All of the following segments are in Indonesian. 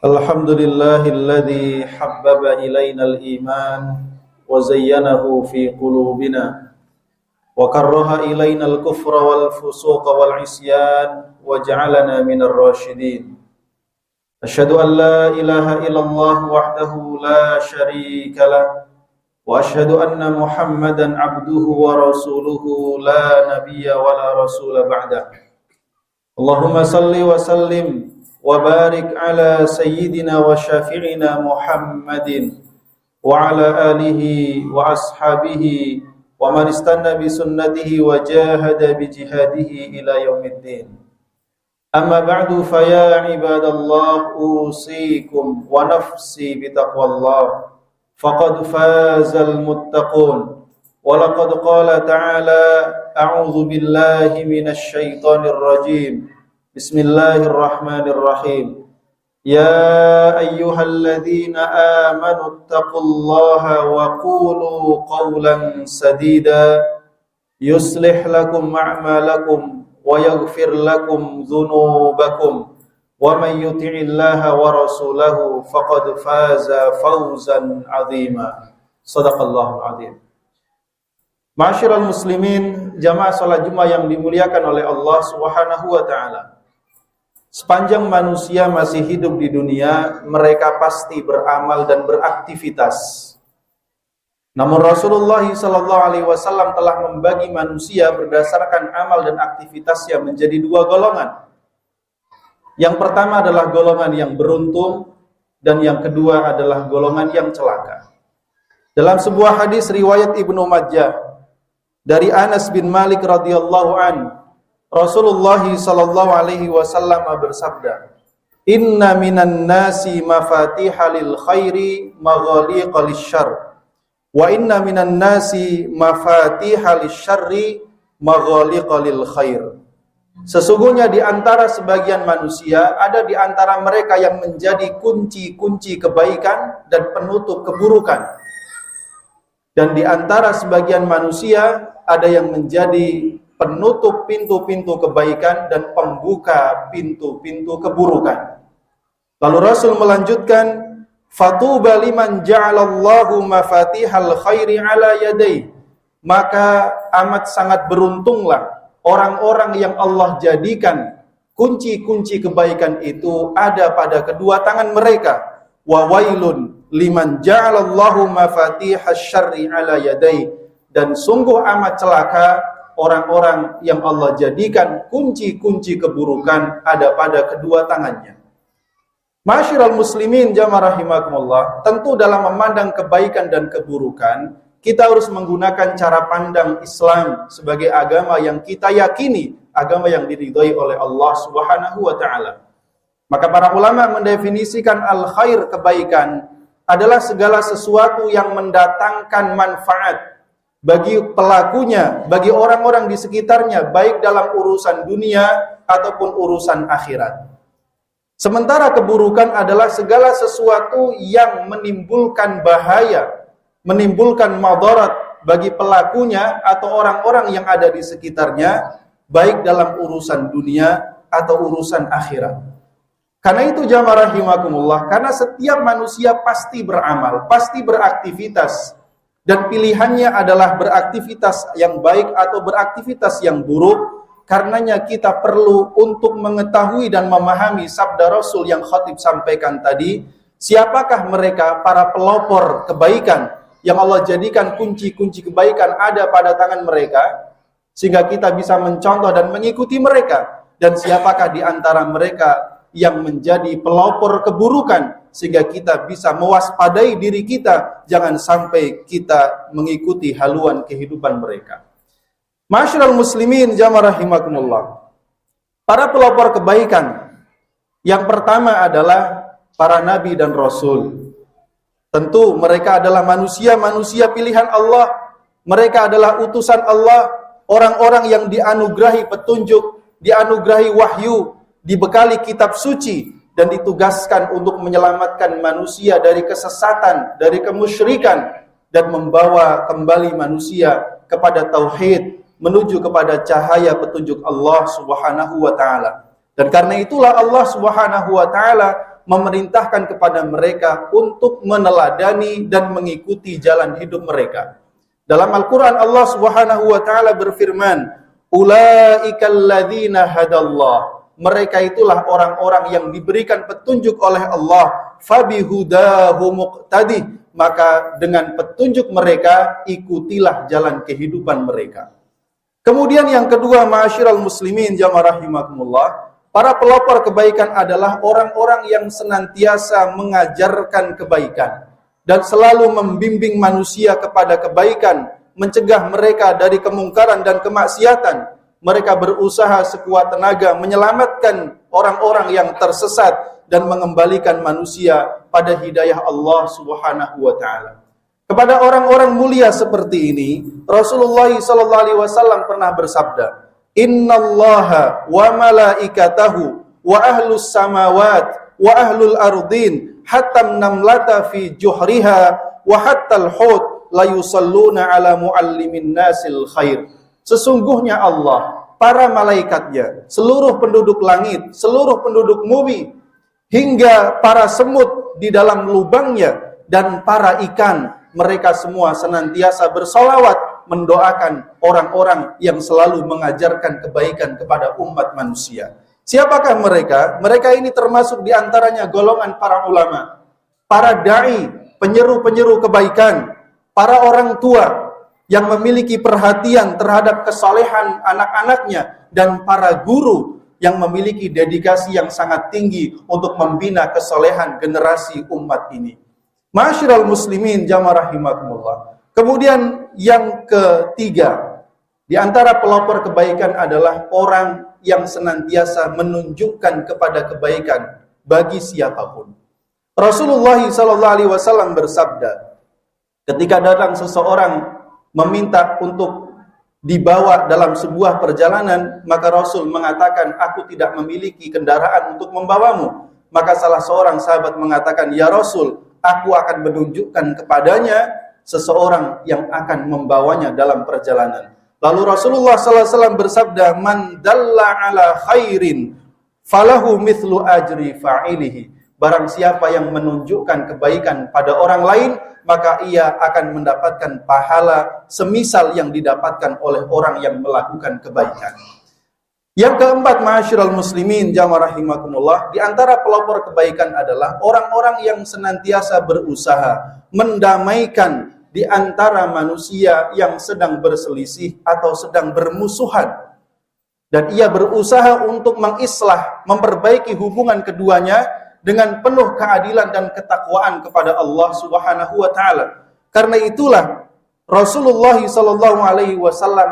Alhamdulillahilladzi habbaba ilainal iman wa zayyanahu fi qulubina wa karraha ilainal kufra wal fusuqa wal isyan wa ja'alana minar rasyidin. Asyhadu an la ilaha illallah wahdahu la syarika lah wa asyhadu anna Muhammadan abduhu wa rasuluhu la nabiyya wa la rasula ba'dah. Allahumma salli wa sallim wa barik ala sayyidina wa syafi'ina Muhammadin wa ala alihi wa ashabihi wa man istanna bi sunnatihi wa jahada bi jihadihi ila yaumiddin. Amma ba'du fa ya ibadallah usikum wa nafsi bi taqwallah faqad fazal muttaqun wa laqad qala ta'ala a'udzu billahi minasy syaithanir rajim. Bismillahirrahmanirrahim. Ya ayyuhalladzina amanu taqullaha wa qulu qawlan sadida yuslih lakum a'malakum wa yaghfir lakum dhunubakum wa man yuti'illaha wa rasulahu faqad faza fawzan 'azima. Shadaqallahul 'azim. Ma'asyiral muslimin, jamaah salat Jumat yang dimuliakan oleh Allah Subhanahu wa taala. Sepanjang manusia masih hidup di dunia, mereka pasti beramal dan beraktivitas. Namun Rasulullah SAW telah membagi manusia berdasarkan amal dan aktivitasnya menjadi dua golongan. Yang pertama adalah golongan yang beruntung, dan yang kedua adalah golongan yang celaka. Dalam sebuah hadis riwayat Ibnu Majah dari Anas bin Malik radhiyallahu anhu, Rasulullah sallallahu alaihi wasallam bersabda, "Inna minan nasi mafatihal khairi maghaliqal syarr, wa inna minan nasi mafatihal syarri maghaliqal khair." Sesungguhnya di antara sebagian manusia ada di antara mereka yang menjadi kunci-kunci kebaikan dan penutup keburukan. Dan di antara sebagian manusia ada yang menjadi penutup pintu-pintu kebaikan dan pembuka pintu-pintu keburukan. Lalu Rasul melanjutkan, "Fatuba liman ja'alallahu mafatihal khairi ala yadayhi." Maka amat sangat beruntunglah orang-orang yang Allah jadikan kunci-kunci kebaikan itu ada pada kedua tangan mereka. Wa wailun liman ja'alallahu mafatihasy syarri ala yadayhi. Dan sungguh amat celaka orang-orang yang Allah jadikan kunci-kunci keburukan ada pada kedua tangannya. Ma'asyiral muslimin jamaah rahimakumullah, tentu dalam memandang kebaikan dan keburukan, kita harus menggunakan cara pandang Islam sebagai agama yang kita yakini, agama yang diridhai oleh Allah Subhanahu wa taala. Maka para ulama mendefinisikan al-khair, kebaikan, adalah segala sesuatu yang mendatangkan manfaat bagi pelakunya, bagi orang-orang di sekitarnya, baik dalam urusan dunia ataupun urusan akhirat. Sementara keburukan adalah segala sesuatu yang menimbulkan bahaya, menimbulkan madarat bagi pelakunya atau orang-orang yang ada di sekitarnya, baik dalam urusan dunia atau urusan akhirat. Karena itu jamaah rahimakumullah, karena setiap manusia pasti beramal, pasti beraktivitas, dan pilihannya adalah beraktivitas yang baik atau beraktivitas yang buruk. Karenanya kita perlu untuk mengetahui dan memahami sabda Rasul yang khatib sampaikan tadi, siapakah mereka para pelopor kebaikan yang Allah jadikan kunci-kunci kebaikan ada pada tangan mereka, sehingga kita bisa mencontoh dan mengikuti mereka. Dan siapakah di antara mereka yang menjadi pelopor keburukan, sehingga kita bisa mewaspadai diri kita, jangan sampai kita mengikuti haluan kehidupan mereka. Ma'asyiral muslimin jamaah rahimakumullah, para pelopor kebaikan yang pertama adalah para nabi dan rasul. Tentu mereka adalah manusia-manusia pilihan Allah, mereka adalah utusan Allah, orang-orang yang dianugerahi petunjuk, dianugerahi wahyu, dibekali kitab suci, dan ditugaskan untuk menyelamatkan manusia dari kesesatan, dari kemusyrikan, dan membawa kembali manusia kepada tauhid, menuju kepada cahaya petunjuk Allah Subhanahu wa taala. Dan karena itulah Allah Subhanahu wa taala memerintahkan kepada mereka untuk meneladani dan mengikuti jalan hidup mereka. Dalam Al-Quran Allah Subhanahu wa ta'ala berfirman, "Ulaikal ladzina hadallah." Mereka itulah orang-orang yang diberikan petunjuk oleh Allah. Fabihudahu muqtadih. Maka dengan petunjuk mereka, ikutilah jalan kehidupan mereka. Kemudian yang kedua, ma'asyiral muslimin jamaah rahimakumullah, para pelopor kebaikan adalah orang-orang yang senantiasa mengajarkan kebaikan dan selalu membimbing manusia kepada kebaikan, mencegah mereka dari kemungkaran dan kemaksiatan. Mereka berusaha sekuat tenaga menyelamatkan orang-orang yang tersesat dan mengembalikan manusia pada hidayah Allah Subhanahu wa ta'ala. Kepada orang-orang mulia seperti ini, Rasulullah SAW pernah bersabda, "Innallaha wa malaikatahu wa ahlus samawat wa ahlul ardin hatta namlata fi juhriha wa hatta al-hut la yusalluna ala muallimin nasil khair." Sesungguhnya Allah, para malaikatnya, seluruh penduduk langit, seluruh penduduk bumi, hingga para semut di dalam lubangnya dan para ikan, mereka semua senantiasa bersolawat mendoakan orang-orang yang selalu mengajarkan kebaikan kepada umat manusia. Siapakah mereka? Mereka ini termasuk di antaranya golongan para ulama, para da'i, penyeru-penyeru kebaikan, para orang tua yang memiliki perhatian terhadap kesalehan anak-anaknya, dan para guru yang memiliki dedikasi yang sangat tinggi untuk membina kesalehan generasi umat ini. Ma'asyiral muslimin jamaah rahimakumullah. Kemudian yang ketiga, di antara pelopor kebaikan adalah orang yang senantiasa menunjukkan kepada kebaikan bagi siapapun. Rasulullah SAW bersabda, ketika datang seseorang meminta untuk dibawa dalam sebuah perjalanan, maka Rasul mengatakan, "Aku tidak memiliki kendaraan untuk membawamu." Maka salah seorang sahabat mengatakan, "Ya Rasul, aku akan menunjukkan kepadanya seseorang yang akan membawanya dalam perjalanan." Lalu Rasulullah SAW bersabda, "Man dalla ala khairin falahu mithlu ajri fa'ilihi." Barang siapa yang menunjukkan kebaikan pada orang lain, maka ia akan mendapatkan pahala semisal yang didapatkan oleh orang yang melakukan kebaikan. Yang keempat, ma'asyiral muslimin jamaah rahimakumullah, di antara pelopor kebaikan adalah orang-orang yang senantiasa berusaha mendamaikan di antara manusia yang sedang berselisih atau sedang bermusuhan. Dan ia berusaha untuk mengislah, memperbaiki hubungan keduanya dengan penuh keadilan dan ketakwaan kepada Allah Subhanahu wa ta'ala. Karena itulah Rasulullah SAW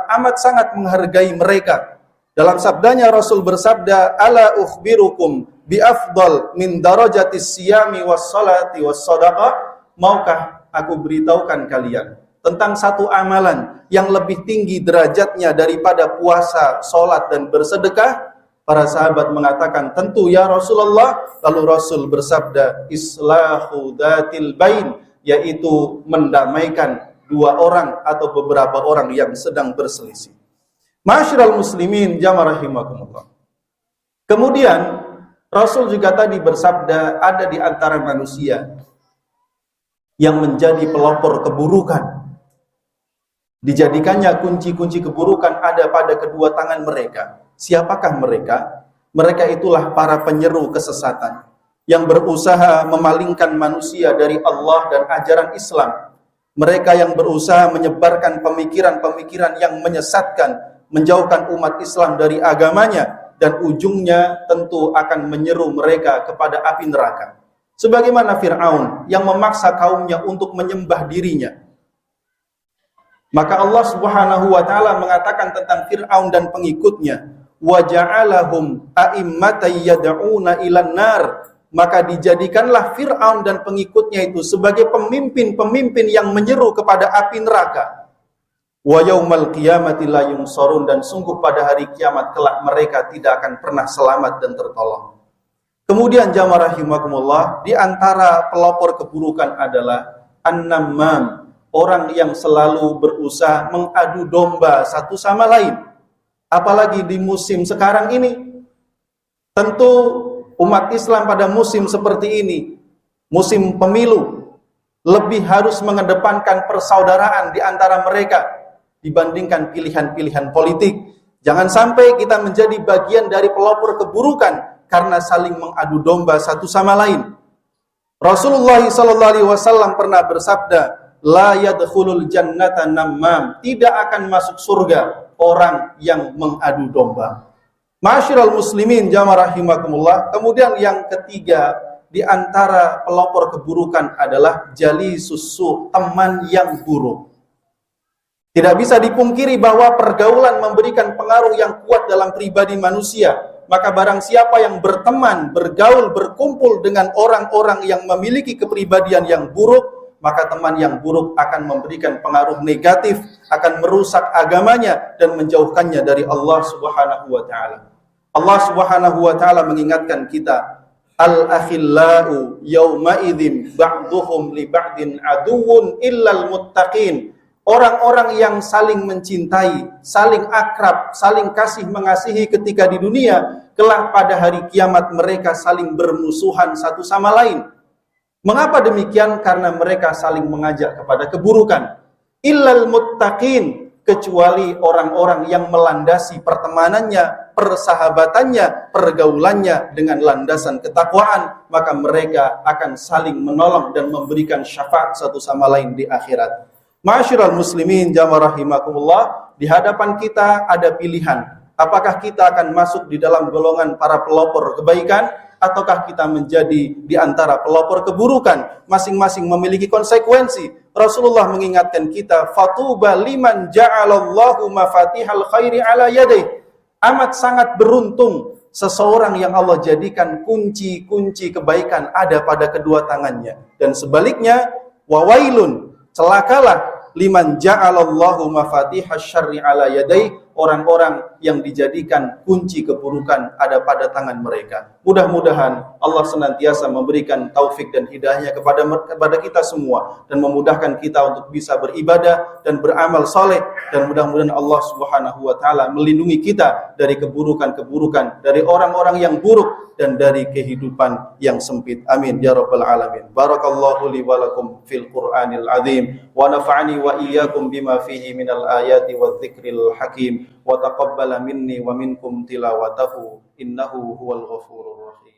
amat sangat menghargai mereka. Dalam sabdanya Rasul bersabda, "Ala ukhbirukum bi afdal min darajatis siyami was salati was sadaqah." Maukah aku beritahukan kalian tentang satu amalan yang lebih tinggi derajatnya daripada puasa, salat dan bersedekah? Para sahabat mengatakan, "Tentu ya Rasulullah." Lalu Rasul bersabda, "Islahu dhatil bain," yaitu mendamaikan dua orang atau beberapa orang yang sedang berselisih. Ma'asyiral muslimin jamaah rahimakumullah. Kemudian Rasul juga tadi bersabda, ada di antara manusia yang menjadi pelopor keburukan. Dijadikannya kunci-kunci keburukan ada pada kedua tangan mereka. Siapakah mereka? Mereka itulah para penyeru kesesatan yang berusaha memalingkan manusia dari Allah dan ajaran Islam. Mereka yang berusaha menyebarkan pemikiran-pemikiran yang menyesatkan, menjauhkan umat Islam dari agamanya, dan ujungnya tentu akan menyeru mereka kepada api neraka. Sebagaimana Fir'aun yang memaksa kaumnya untuk menyembah dirinya. Maka Allah Subhanahu wa ta'ala mengatakan tentang Fir'aun dan pengikutnya, wa ja'alahum a'immatan yad'una ilan nar. Maka dijadikanlah Fir'aun dan pengikutnya itu sebagai pemimpin-pemimpin yang menyeru kepada api neraka. Wa yaumal qiyamati la yunsarun, dan sungguh pada hari kiamat kelak mereka tidak akan pernah selamat dan tertolong. Kemudian jamaah rahimakumullah, di antara pelopor keburukan adalah an-namam, orang yang selalu berusaha mengadu domba satu sama lain. Apalagi di musim sekarang ini, tentu umat Islam pada musim seperti ini, musim pemilu, lebih harus mengedepankan persaudaraan di antara mereka dibandingkan pilihan-pilihan politik. Jangan sampai kita menjadi bagian dari pelopor keburukan karena saling mengadu domba satu sama lain. Rasulullah SAW pernah bersabda, la yadkhulul jannata nammam, tidak akan masuk surga orang yang mengadu domba. Ma'asyiral muslimin jamaah rahimakumullah. Kemudian yang ketiga di antara pelopor keburukan adalah jalisus su, teman yang buruk. Tidak bisa dipungkiri bahwa pergaulan memberikan pengaruh yang kuat dalam pribadi manusia. Maka barang siapa yang berteman, bergaul, berkumpul dengan orang-orang yang memiliki kepribadian yang buruk, maka teman yang buruk akan memberikan pengaruh negatif, akan merusak agamanya dan menjauhkannya dari Allah Subhanahu wa taala. Allah Subhanahu wa taala mengingatkan kita, al-akhillau yawma idzin ba'duhum li ba'din aduwwun illal muttaqin. Orang-orang yang saling mencintai, saling akrab, saling kasih mengasihi ketika di dunia, kelak pada hari kiamat mereka saling bermusuhan satu sama lain. Mengapa demikian? Karena mereka saling mengajak kepada keburukan. Illal muttaqin, kecuali orang-orang yang melandasi pertemanannya, persahabatannya, pergaulannya dengan landasan ketakwaan, maka mereka akan saling menolong dan memberikan syafaat satu sama lain di akhirat. Ma'asyiral muslimin jamaah rahimakumullah, di hadapan kita ada pilihan. Apakah kita akan masuk di dalam golongan para pelopor kebaikan, ataukah kita menjadi di antara pelopor keburukan? Masing-masing memiliki konsekuensi. Rasulullah mengingatkan kita, fatuba liman ja'alallahu mafatihal khairi ala yadayh. Amat sangat beruntung seseorang yang Allah jadikan kunci-kunci kebaikan ada pada kedua tangannya. Dan sebaliknya, wawailun, celakalah liman ja'alallahu mafatihasy syarri ala yadayh, orang-orang yang dijadikan kunci keburukan ada pada tangan mereka. Mudah-mudahan Allah senantiasa memberikan taufik dan hidayahnya kepada kita semua dan memudahkan kita untuk bisa beribadah dan beramal soleh, dan mudah-mudahan Allah Subhanahu wa taala melindungi kita dari keburukan-keburukan, dari orang-orang yang buruk dan dari kehidupan yang sempit. Amin ya rabbal alamin. Barakallahu li wa lakum fil Qur'anil azim wa nafa'ani wa iyyakum bima fihi minal ayati wadh-dhikril hakim wa taqabbala minni wa minkum tilawatahu innahu huwal ghafurur rahim.